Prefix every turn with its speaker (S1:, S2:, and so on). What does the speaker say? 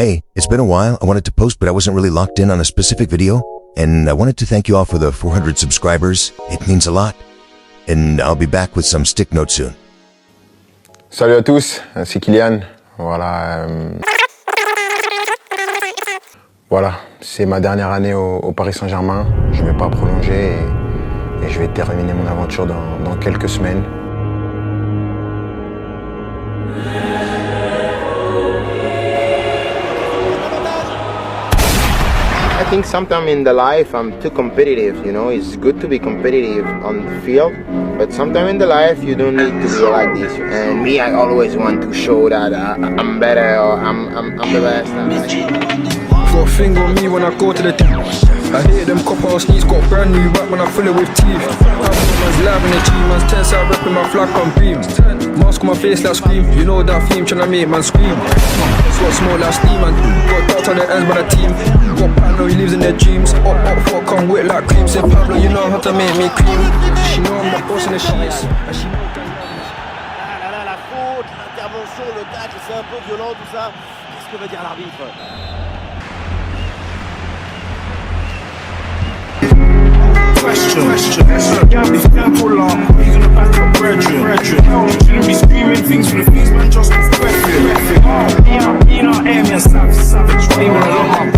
S1: Hey, it's been a while. I wanted to post, but I wasn't really locked in on a specific video. And I wanted to thank you all for the 400 subscribers. It means a lot. And I'll be back with some stick notes soon.
S2: Salut à tous, c'est Kylian. Voilà, c'est ma dernière année au Paris Saint-Germain. Je ne vais pas prolonger et je vais terminer mon aventure dans quelques semaines.
S3: I think sometimes in the life I'm too competitive, you know. It's good to be competitive on the field, but sometimes in the life you don't need to be like this. And me, I always want to show that I'm better or I'm the best.
S4: Got a thing on me when I go to the team. I hear them copper sneeze, got brand new back when I fill it with teeth. Man's live in the team, man's 10 side repping my flag on beam. Mask on my face like scream, you know that theme tryna make man scream. Got smoke like steam and got dogs on the ends by the team. Got Pablo, he lives in their dreams. Up, fuck, come wet like cream. Say Pablo, you know how to make me cream. She know I'm the boss in the sheets. And she know
S5: la faute, l'intervention, le tacle, c'est un peu violent tout ça. Qu'est-ce que veut dire l'arbitre?
S6: Question. Can't be careful, are you gonna back up brethren? Shouldn't be screaming things for the things, man, just with question. In our aim, you're savage. Even a lot of